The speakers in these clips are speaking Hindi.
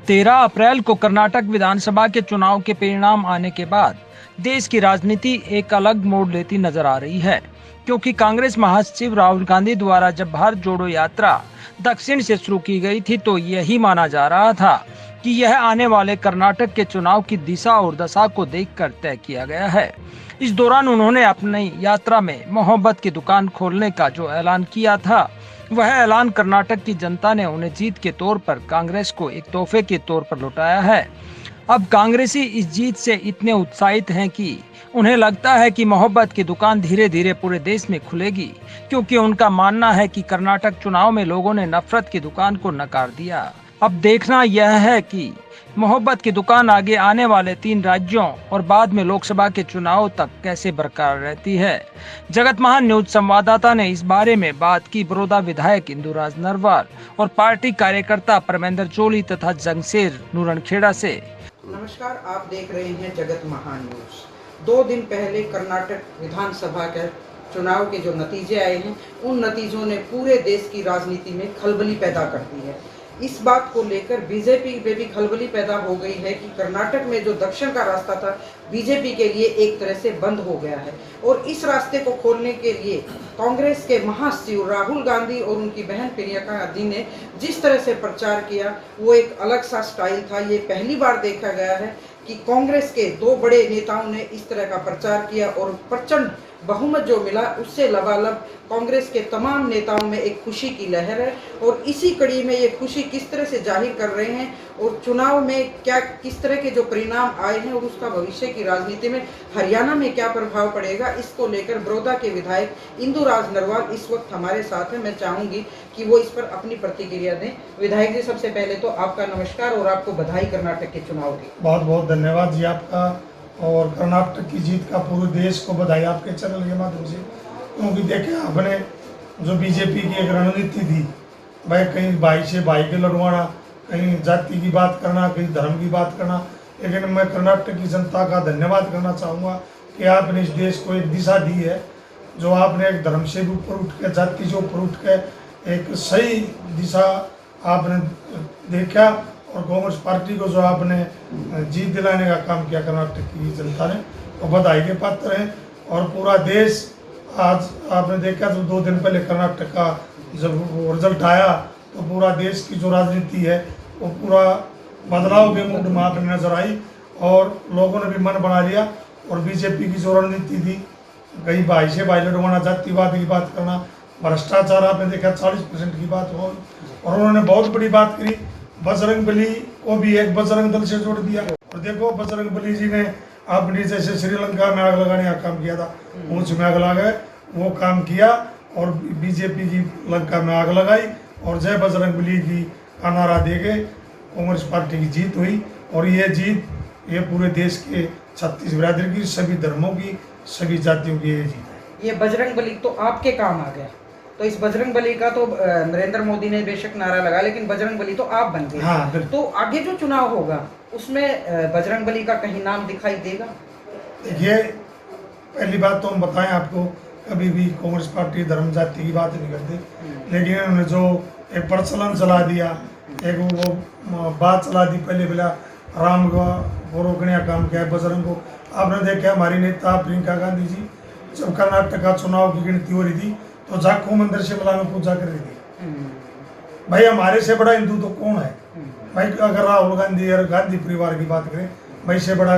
13 अप्रैल को कर्नाटक विधानसभा के चुनाव के परिणाम आने के बाद देश की राजनीति एक अलग मोड़ लेती नजर आ रही है, क्योंकि कांग्रेस महासचिव राहुल गांधी द्वारा जब भारत जोड़ो यात्रा दक्षिण से शुरू की गई थी तो यही माना जा रहा था कि यह आने वाले कर्नाटक के चुनाव की दिशा और दशा को देखकर तय किया गया है। इस दौरान उन्होंने अपनी यात्रा में मोहब्बत की दुकान खोलने का जो ऐलान किया था, वह ऐलान कर्नाटक की जनता ने उन्हें जीत के तौर पर कांग्रेस को एक तोहफे के तौर पर लौटाया है। अब कांग्रेसी इस जीत से इतने उत्साहित हैं कि उन्हें लगता है कि मोहब्बत की दुकान धीरे धीरे पूरे देश में खुलेगी, क्योंकि उनका मानना है कि कर्नाटक चुनाव में लोगों ने नफरत की दुकान को नकार दिया। अब देखना यह है कि मोहब्बत की दुकान आगे आने वाले 3 राज्यों और बाद में लोकसभा के चुनाव तक कैसे बरकरार रहती है। जगत महान न्यूज संवाददाता ने इस बारे में बात की बड़ौदा विधायक इंदुराज नरवाल और पार्टी कार्यकर्ता परमेंद्र चोली तथा जंगसेर नूरणखेड़ा से। नमस्कार, आप देख रहे हैं जगत महान न्यूज। 2 दिन पहले कर्नाटक विधानसभा के चुनाव के जो नतीजे आए हैं, उन नतीजों ने पूरे देश की राजनीति में खलबली पैदा कर दी है। इस बात को लेकर बीजेपी में भी खलबली पैदा हो गई है कि कर्नाटक में जो दक्षिण का रास्ता था बीजेपी के लिए एक तरह से बंद हो गया है, और इस रास्ते को खोलने के लिए कांग्रेस के महासचिव राहुल गांधी और उनकी बहन प्रियंका गांधी ने जिस तरह से प्रचार किया, वो एक अलग सा स्टाइल था। ये पहली बार देखा गया है कि कांग्रेस के 2 बड़े नेताओं ने इस तरह का प्रचार किया और प्रचंड बहुमत जो मिला उससे लबालब कांग्रेस के तमाम नेताओं में एक खुशी की लहर है। और इसी कड़ी में ये खुशी किस तरह से जाहिर कर रहे हैं और चुनाव में क्या किस तरह के जो परिणाम आए हैं और उसका भविष्य की राजनीति में हरियाणा में क्या प्रभाव पड़ेगा, इसको लेकर बड़ौदा के विधायक इंदुराज नरवाल इस वक्त हमारे साथ हैं। मैं चाहूंगी कि वो इस पर अपनी प्रतिक्रिया दें। विधायक जी, सबसे पहले तो आपका नमस्कार और आपको बधाई कर्नाटक के चुनाव की। बहुत बहुत धन्यवाद जी आपका, और कर्नाटक की जीत का पूरे देश को बधाई आपके चैनल के माध्यम से। क्योंकि देखें, आपने जो बीजेपी की एक रणनीति थी, भाई कहीं भाई से भाई के लड़वाना, कहीं जाति की बात करना, कहीं धर्म की बात करना, लेकिन मैं कर्नाटक की जनता का धन्यवाद करना चाहूँगा कि आपने इस देश को एक दिशा दी है। जो आपने एक धर्म से भी ऊपर उठ के, जाति से ऊपर उठ के एक सही दिशा आपने देखा, और कांग्रेस पार्टी को जो आपने जीत दिलाने का काम किया कर्नाटक की जनता ने, तो बधाई के पात्र हैं। और पूरा देश आज आपने देखा, तो 2 दिन पहले कर्नाटक का जब रिजल्ट आया तो पूरा देश की जो राजनीति है वो पूरा बदलाव के मूड में आपने नजर आई, और लोगों ने भी मन बना लिया। और बीजेपी की जो रणनीति थी, कहीं भाई से भाई लड़वाना, जातिवाद की बात करना, भ्रष्टाचार, आपने देखा 40% की बात हो। और उन्होंने बहुत बड़ी बात करी, बजरंगबली को भी एक बजरंग दल से जोड़ दिया। और देखो, बजरंगबली जी ने अपनी जैसे श्रीलंका में आग लगाने का काम किया था, ऊंच में आग लगा वो काम किया, और बीजेपी की लंका में आग लगाई, और जय बजरंगबली की का नारा दे के कांग्रेस पार्टी की जीत हुई। और ये जीत ये पूरे देश के 36 बिरादरी की, सभी धर्मों की, सभी जातियों की ये जीत है। ये बजरंगबली तो आपके काम आ गया, तो इस बजरंगबली का तो नरेंद्र मोदी ने बेशक नारा लगा, लेकिन बजरंगबली तो आप बन गए। हाँ, तो आगे जो चुनाव होगा उसमें बजरंगबली का कहीं नाम दिखाई देगा? देखिए, पहली बात तो हम बताएं आपको, कभी भी कांग्रेस पार्टी धर्म जाति की बात नहीं करती, लेकिन उन्होंने जो एक प्रचलन चला दिया, एक वो बात चला दी, पहले बोला राम को रोकने का काम किया है, बजरंग को। आपने देखा हमारी नेता प्रियंका गांधी जी जब कर्नाटक का चुनाव की गिनती हो रही थी तो जाखू मंदिर शिमला में पूजा कर रही थी। भाई, हमारे से बड़ा हिंदू तो कौन है भाई? अगर राहुल गांधी और गांधी परिवार की बात करें, भाई से बड़ा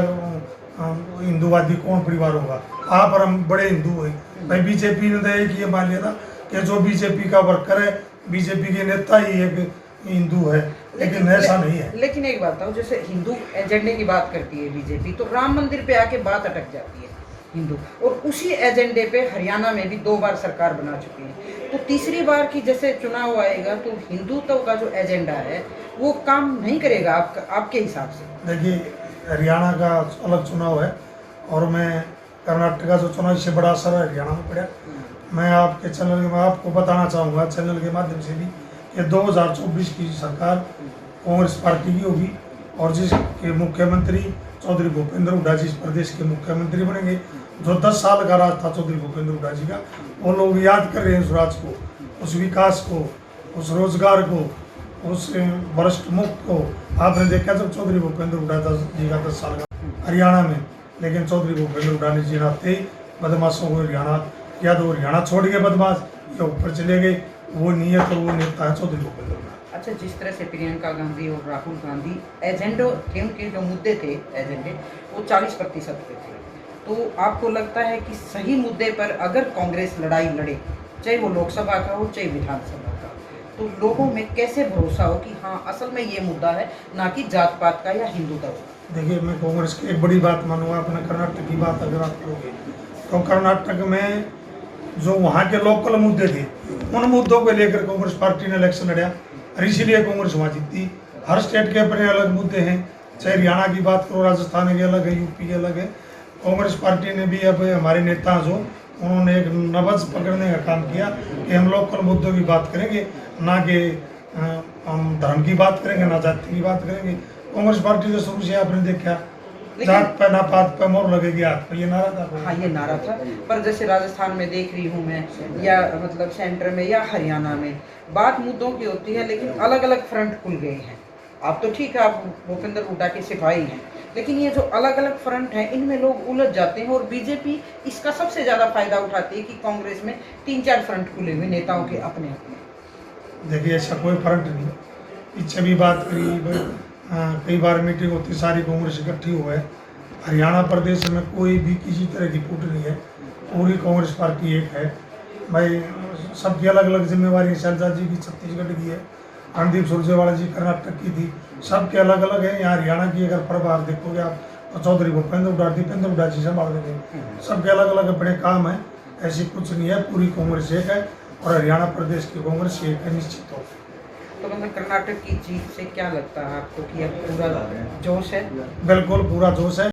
हिंदूवादी कौन परिवार होगा? आप और हम बड़े हिंदू हैं भाई। बीजेपी ने तो एक ये मान लिया था कि जो बीजेपी का वर्कर है, बीजेपी के नेता ही एक हिंदू है, लेकिन ऐसा नहीं है। लेकिन एक बात बताओ, जैसे हिंदू एजेंडे की बात करती है बीजेपी, तो राम मंदिर पे आके बात अटक जाती है हिंदू, और उसी एजेंडे पे हरियाणा में भी 2 बार सरकार बना चुकी है। तो तीसरी बार की जैसे चुनाव आएगा तो हिंदुत्व का जो एजेंडा है वो काम नहीं करेगा आपके हिसाब से? देखिए, हरियाणा का अलग चुनाव है, और मैं कर्नाटक का जो चुनाव, इससे बड़ा असर हरियाणा में पड़ा। मैं आपके चैनल में आपको बताना चाहूँगा, चैनल के माध्यम से भी, कि 2024 की सरकार कांग्रेस पार्टी की होगी, और जिसके मुख्यमंत्री चौधरी भूपेंद्र हुड्डा जी इस प्रदेश के मुख्यमंत्री बनेंगे। जो 10 साल का राज था चौधरी भूपेंद्र हुड्डा जी का, वो लोग याद कर रहे हैं उस राज को, उस विकास को, उस रोजगार को, उस वरिष्ठ मुख को आपने देखा जब चौधरी भूपेंद्र हुड्डा जी का 10 साल का हरियाणा में, लेकिन चौधरी भूपेंद्र हुड्डा ने जी नाते ही बदमाशों को हरियाणा, या तो हरियाणा छोड़ के बदमाश या ऊपर चले गए, वो नीयत और वो नेता है चौधरी भूपेंद्र हुड्डा। अच्छा, जिस तरह से प्रियंका गांधी और राहुल गांधी एजेंडो थे, उनके जो मुद्दे थे एजेंडे वो 40% पे थे, तो आपको लगता है कि सही मुद्दे पर अगर कांग्रेस लड़ाई लड़े, चाहे वो लोकसभा का हो चाहे विधानसभा का, तो लोगों में कैसे भरोसा हो कि हाँ असल में ये मुद्दा है, ना कि जात पात का या हिंदुत्व का? देखिए, मैं कांग्रेस की एक बड़ी बात मानूंगा। अपने कर्नाटक की बात अगर आप करोगे तो कर्नाटक में जो वहाँ के लोकल मुद्दे थे, उन मुद्दों को लेकर कांग्रेस पार्टी ने इलेक्शन लड़ा और इसीलिए कांग्रेस वहाँ जीती। हर स्टेट के अपने अलग मुद्दे हैं, चाहे हरियाणा की बात करो, राजस्थान के अलग है, यूपी के अलग है। कांग्रेस पार्टी ने भी, अब हमारे नेता जो उन्होंने एक नब्ज पकड़ने का काम किया कि हम लोकल मुद्दों की बात करेंगे, ना कि हम धर्म की बात करेंगे, ना जाति की बात करेंगे। कांग्रेस पार्टी तो शुरू से आपने देखा, जात पे ना पात पे मोहर लगेगी हाथ पे, ये नारा था। हाँ, ये नारा था। पर जैसे राजस्थान में देख रही हूँ मैं, या मतलब सेंटर में या हरियाणा में, बात मुद्दों की होती है लेकिन अलग अलग फ्रंट खुल गए हैं। आप तो ठीक है, आप भूपेंद्र हुड्डा के सिपाही हैं, लेकिन ये जो अलग अलग फ्रंट हैं इनमें लोग उलझ जाते हैं, और बीजेपी इसका सबसे ज़्यादा फायदा उठाती है कि कांग्रेस में 3-4 फ्रंट खुले हुए नेताओं के अपने अपने। देखिए, ऐसा कोई फ्रंट नहीं। पीछे भी बात करी, कई बार मीटिंग होती, सारी कांग्रेस इकट्ठी हुआ है। हरियाणा प्रदेश में कोई भी किसी तरह की फूट नहीं है, पूरी कांग्रेस पार्टी एक है भाई। सबकी अलग अलग जिम्मेवारी है। शैलजा जी की छत्तीसगढ़ की है, रणदीप सुरजेवाला जी कर्नाटक की थी, सबके अलग अलग है। यहाँ हरियाणा की अगर प्रभार देखोगे आप तो चौधरी भूपेंद्र हुड्डा, दीपेंद्र हुड्डा जी संभाल रहे हैं। सबके अलग अलग अपने काम है, ऐसी कुछ नहीं है। पूरी कांग्रेस एक है और हरियाणा प्रदेश की कांग्रेस एक है, निश्चित तौर पर। तो मतलब कर्नाटक की जीत से क्या लगता है आपको कि अब पूरा जोश है? बिल्कुल पूरा जोश है,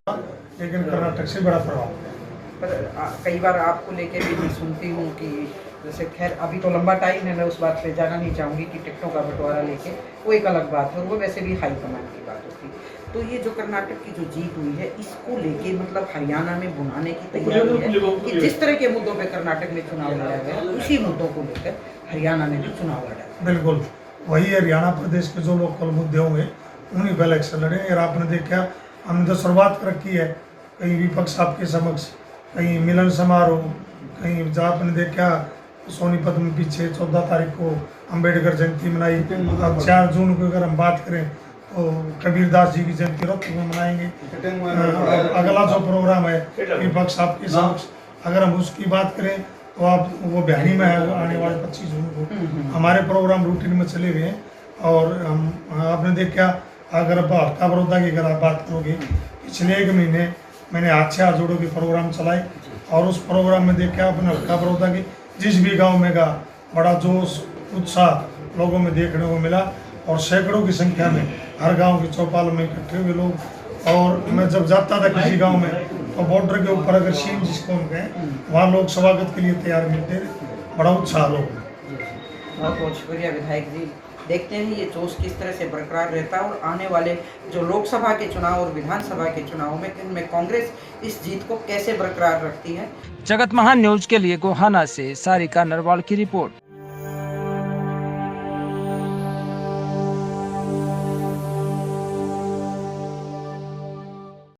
लेकिन कर्नाटक से बड़ा प्रभाव है। पर कई बार आपको लेके भी मैं सुनती हूँ कि जैसे, खैर अभी तो लंबा टाइम है, मैं उस बात पे जाना नहीं चाहूँगी कि टिकटों का बंटवारा लेके, वो एक अलग बात है और वो वैसे भी हाई कमांड की बात होती है। तो ये जो कर्नाटक की जो जीत हुई है, इसको लेके मतलब हरियाणा में बुनाने की तैयारी है कि जिस तरह के मुद्दों पे कर्नाटक में चुनाव लड़ा गया, उसी मुद्दों को लेकर हरियाणा में भी चुनाव लड़ा। बिल्कुल वही हरियाणा प्रदेश के जो लोकल मुद्दे होंगे उन्हीं पर इलेक्शन लड़े। और आपने देखा, हमने तो शुरुआत कर रखी है, कहीं विपक्ष आपके समक्ष, कहीं मिलन समारोह, कहीं जो आपने देखा सोनीपत में पीछे 14 तारीख को अंबेडकर जयंती मनाई। अब 4 जून को अगर हम बात करें तो कबीरदास जी की जयंती रोहतक में मनाएंगे। अगला जो प्रोग्राम है विपक्ष आपके समक्ष, अगर हम उसकी बात करें तो आप वो बिहारी में है आने वाले 25 जून को। हमारे प्रोग्राम रूटीन में चले हुए हैं। और हम आपने देखा, अगर आप हल्का बड़ौदा की अगर आप बात करोगे, पिछले 1 महीने मैंने हाथ से हाथ जोड़ो के प्रोग्राम चलाए, और उस प्रोग्राम में देखा अपने हल्का बड़ौदा की जिस भी गांव में का बड़ा जोश उत्साह लोगों में देखने को मिला, और सैकड़ों की संख्या में हर गांव की चौपाल में इकट्ठे हुए लोग। और मैं जब जाता था किसी गांव में तो बॉर्डर के ऊपर अगर सीम जिसको हम कहें, वहाँ लोग स्वागत के लिए तैयार मिलते थे, बड़ा उत्साह लोग। बहुत बहुत शुक्रिया विधायक जी। देखते हैं ये जोश किस तरह से बरकरार रहता है, और आने वाले जो लोकसभा के चुनाव और विधानसभा के चुनाव में इनमें कांग्रेस इस जीत को कैसे बरकरार रखती है। जगत महान न्यूज के लिए गोहाना से सारिका नरवाल की रिपोर्ट।